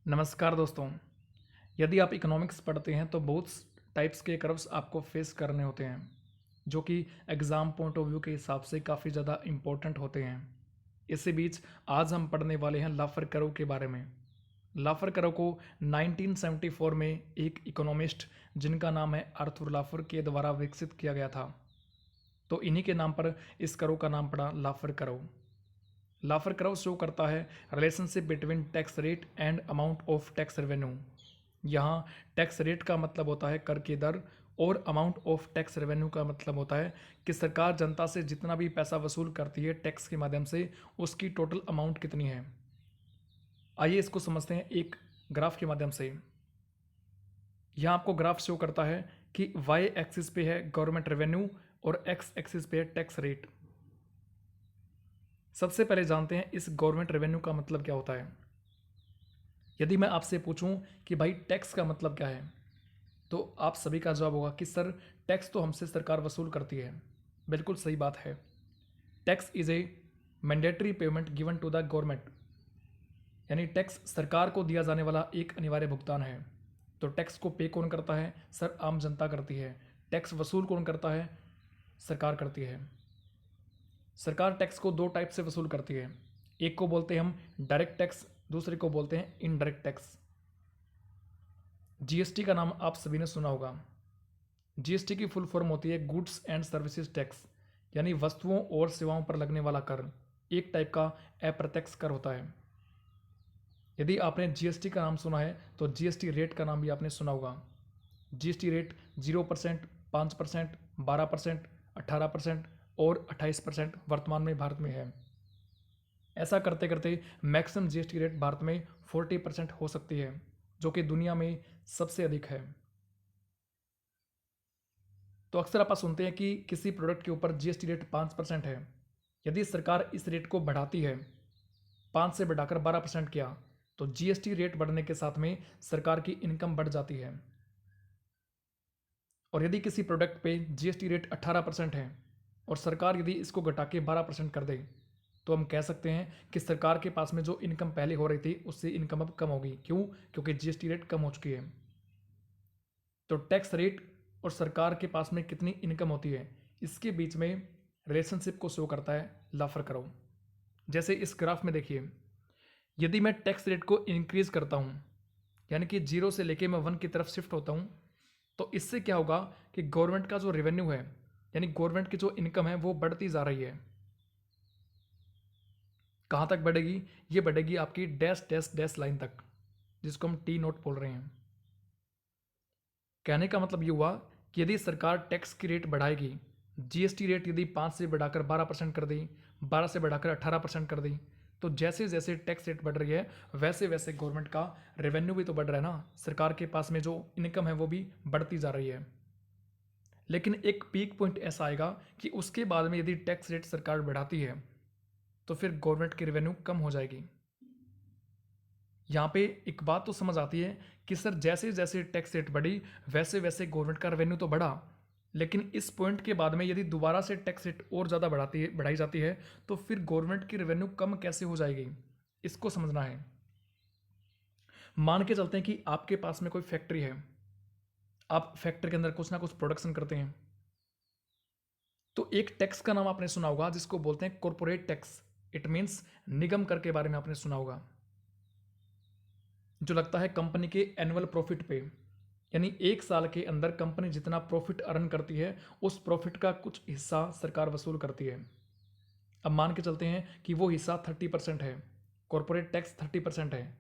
नमस्कार दोस्तों। यदि आप इकोनॉमिक्स पढ़ते हैं तो बहुत टाइप्स के कर्व्स आपको फेस करने होते हैं जो कि एग्ज़ाम पॉइंट ऑफ व्यू के हिसाब से काफ़ी ज़्यादा इम्पोर्टेंट होते हैं। इसी बीच आज हम पढ़ने वाले हैं लाफर कर्व के बारे में। लाफर कर्व को 1974 में एक इकोनॉमिस्ट जिनका नाम है आर्थर लाफर के द्वारा विकसित किया गया था। तो इन्हीं के नाम पर इस कर्व का नाम पड़ा लाफर कर्व। लाफर कर्व शो करता है relationship between tax rate and amount of tax revenue. यहाँ टैक्स रेट का मतलब होता है कर की दर और अमाउंट ऑफ टैक्स रेवेन्यू का मतलब होता है कि सरकार जनता से जितना भी पैसा वसूल करती है टैक्स के माध्यम से उसकी टोटल अमाउंट कितनी है। आइए इसको समझते हैं एक ग्राफ के माध्यम से। यहाँ आपको ग्राफ शो करता है कि वाई एक्सिस पे है गवर्नमेंट रेवेन्यू और एक्स एक्सिस पे है टैक्स रेट। सबसे पहले जानते हैं इस गवर्नमेंट रेवेन्यू का मतलब क्या होता है। यदि मैं आपसे पूछूं कि भाई टैक्स का मतलब क्या है तो आप सभी का जवाब होगा कि सर टैक्स तो हमसे सरकार वसूल करती है। बिल्कुल सही बात है। Tax is a mandatory payment given to the government, यानी टैक्स सरकार को दिया जाने वाला एक अनिवार्य भुगतान है। तो टैक्स को पे कौन करता है? सर आम जनता करती है। टैक्स वसूल कौन करता है? सरकार करती है। सरकार टैक्स को दो टाइप से वसूल करती है। एक को बोलते हैं हम डायरेक्ट टैक्स, दूसरे को बोलते हैं इनडायरेक्ट टैक्स। जीएसटी का नाम आप सभी ने सुना होगा। जीएसटी की फुल फॉर्म होती है गुड्स एंड सर्विसेज टैक्स, यानी वस्तुओं और सेवाओं पर लगने वाला कर। एक टाइप का अप्रत्यक्ष कर होता है। यदि आपने जीएसटी का नाम सुना है तो जीएसटी रेट का नाम भी आपने सुना होगा। जीएसटी रेट 0%, 5%, 12%, 18% और 28% वर्तमान में भारत में है। ऐसा करते करते मैक्सिमम जीएसटी रेट भारत में 40% हो सकती है, जो कि दुनिया में सबसे अधिक है। तो अक्सर आप सुनते हैं कि किसी प्रोडक्ट के ऊपर जीएसटी रेट 5% है। यदि सरकार इस रेट को बढ़ाती है, 5 से बढ़ाकर 12% किया, तो जीएसटी रेट बढ़ने के साथ में सरकार की इनकम बढ़ जाती है। और यदि किसी प्रोडक्ट पे जीएसटी रेट 18% है और सरकार यदि इसको घटा के 12% कर दे, तो हम कह सकते हैं कि सरकार के पास में जो इनकम पहले हो रही थी उससे इनकम अब कम होगी। क्यों? क्योंकि जीएसटी रेट कम हो चुकी है। तो टैक्स रेट और सरकार के पास में कितनी इनकम होती है, इसके बीच में रिलेशनशिप को शो करता है लाफर कर्व। जैसे इस ग्राफ में देखिए, यदि मैं टैक्स रेट को इंक्रीज करता हूँ, यानी कि 0 से लेके मैं 1 की तरफ शिफ्ट होता हूँ, तो इससे क्या होगा कि गवर्नमेंट का जो रेवेन्यू है, यानी गवर्नमेंट की जो इनकम है वो बढ़ती जा रही है। कहाँ तक बढ़ेगी? ये बढ़ेगी आपकी डैश डैश डैश लाइन तक, जिसको हम टी नोट बोल रहे हैं। कहने का मतलब ये हुआ कि यदि सरकार टैक्स की रेट बढ़ाएगी, जीएसटी रेट यदि 5 से बढ़ाकर 12% कर दी, 12 से बढ़ाकर 18% कर दी, तो जैसे जैसे टैक्स रेट बढ़ रही है वैसे वैसे गवर्नमेंट का रेवेन्यू भी तो बढ़ रहा है ना। सरकार के पास में जो इनकम है वो भी बढ़ती जा रही है। लेकिन एक पीक पॉइंट ऐसा आएगा कि उसके बाद में यदि टैक्स रेट सरकार बढ़ाती है तो फिर गवर्नमेंट की रेवेन्यू कम हो जाएगी। यहाँ पे एक बात तो समझ आती है कि सर जैसे जैसे टैक्स रेट बढ़ी वैसे वैसे गवर्नमेंट का रेवेन्यू तो बढ़ा, लेकिन इस पॉइंट के बाद में यदि दोबारा से टैक्स रेट और ज़्यादा बढ़ाई जाती है तो फिर गवर्नमेंट की रेवेन्यू कम कैसे हो जाएगी, इसको समझना है। मान के चलते हैं कि आपके पास में कोई फैक्ट्री है, आप फैक्ट्री के अंदर कुछ ना कुछ प्रोडक्शन करते हैं, तो एक टैक्स का नाम आपने सुना होगा जिसको बोलते हैं कॉरपोरेट टैक्स। इट मीन्स निगम कर के बारे में आपने सुना होगा, जो लगता है कंपनी के एनुअल प्रॉफिट पे। यानी एक साल के अंदर कंपनी जितना प्रॉफिट अर्न करती है उस प्रॉफिट का कुछ हिस्सा सरकार वसूल करती है। अब मान के चलते हैं कि वो हिस्सा 30% है, कॉरपोरेट टैक्स 30% है।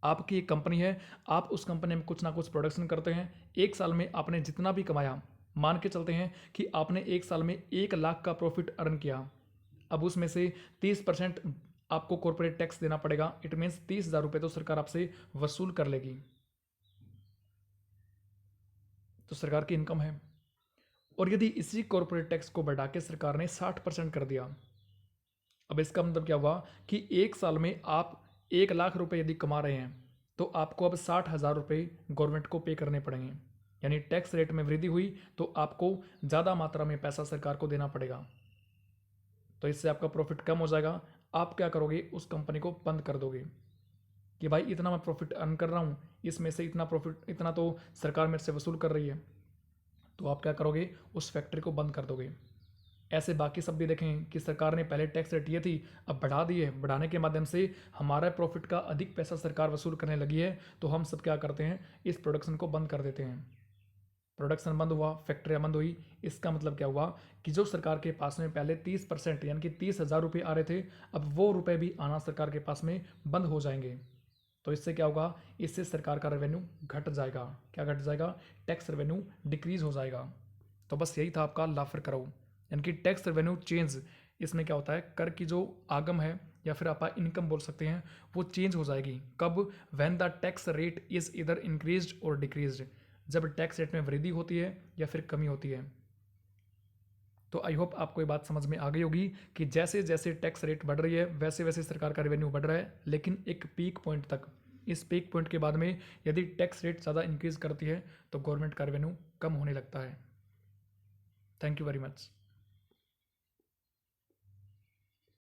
आपकी एक कंपनी है, आप उस कंपनी में कुछ ना कुछ प्रोडक्शन करते हैं, एक साल में आपने जितना भी कमाया, मान के चलते हैं कि आपने एक साल में 1 लाख का प्रॉफिट अर्न किया। अब उसमें से 30% आपको कॉरपोरेट टैक्स देना पड़ेगा। इट मीन्स 30,000 रुपये तो सरकार आपसे वसूल कर लेगी। तो सरकार की इनकम है। और यदि इसी कॉरपोरेट टैक्स को बढ़ा के सरकार ने 60% कर दिया, अब इसका मतलब क्या हुआ कि एक साल में आप 1 लाख रुपए यदि कमा रहे हैं तो आपको अब 60,000 रुपये गवर्नमेंट को पे करने पड़ेंगे। यानी टैक्स रेट में वृद्धि हुई तो आपको ज़्यादा मात्रा में पैसा सरकार को देना पड़ेगा। तो इससे आपका प्रॉफिट कम हो जाएगा। आप क्या करोगे? उस कंपनी को बंद कर दोगे। कि भाई इतना मैं प्रॉफिट अर्न कर रहा हूँ, इसमें से इतना प्रॉफिट, इतना तो सरकार मेरे से वसूल कर रही है, तो आप क्या करोगे, उस फैक्ट्री को बंद कर दोगे। ऐसे बाकी सब भी देखें कि सरकार ने पहले टैक्स रेट ये थी, अब बढ़ा दी है, बढ़ाने के माध्यम से हमारा प्रॉफिट का अधिक पैसा सरकार वसूल करने लगी है, तो हम सब क्या करते हैं, इस प्रोडक्शन को बंद कर देते हैं। प्रोडक्शन बंद हुआ, फैक्ट्रियाँ बंद हुई, इसका मतलब क्या हुआ कि जो सरकार के पास में पहले 30% यानी कि 30,000 रुपये आ रहे थे, अब वो रुपये भी आना सरकार के पास में बंद हो जाएंगे। तो इससे क्या होगा, इससे सरकार का रेवेन्यू घट जाएगा। क्या घट जाएगा, टैक्स रेवेन्यू डिक्रीज हो जाएगा। तो बस यही था आपका लाफर करो, यानी कि टैक्स रेवेन्यू चेंज। इसमें क्या होता है, कर की जो आगम है या फिर आप इनकम बोल सकते हैं, वो चेंज हो जाएगी। कब, when the tax rate is इधर इंक्रीज्ड और डिक्रीज्ड, जब टैक्स रेट में वृद्धि होती है या फिर कमी होती है। तो आई होप आपको ये बात समझ में आ गई होगी कि जैसे जैसे टैक्स रेट बढ़ रही है वैसे वैसे सरकार का रेवेन्यू बढ़ रहा है, लेकिन एक पीक पॉइंट तक। इस पीक पॉइंट के बाद में यदि टैक्स रेट ज़्यादा इंक्रीज करती है तो गवर्नमेंट का रेवेन्यू कम होने लगता है। Thank you very much.